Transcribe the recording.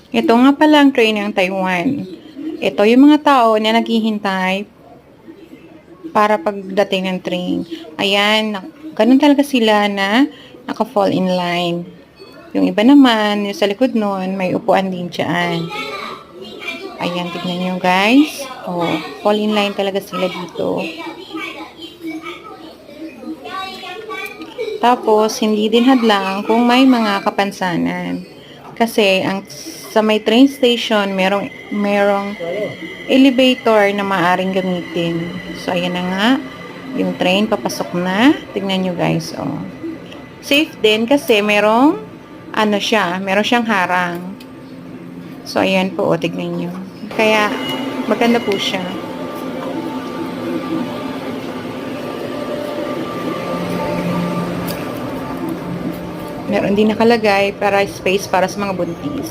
Ito nga pala ang train ng Taiwan. Ito yung mga tao na naghihintay para pagdating ng train. Ayan, ganun talaga sila na naka-fall in line. Yung iba naman, yung sa likod nun, may upuan din dyan. Ayan, tignan nyo guys. Oh, fall in line talaga sila dito. Tapos, hindi din hadlang kung may mga kapansanan. Kasi, sa may train station, merong elevator na maaring gamitin. So, ayan na nga. Yung train, papasok na. Tignan nyo guys, oh. Safe din kasi meron siyang harang. So, ayan po, oh, tignan nyo. Kaya, maganda po siya. Meron din nakalagay para space para sa mga buntis.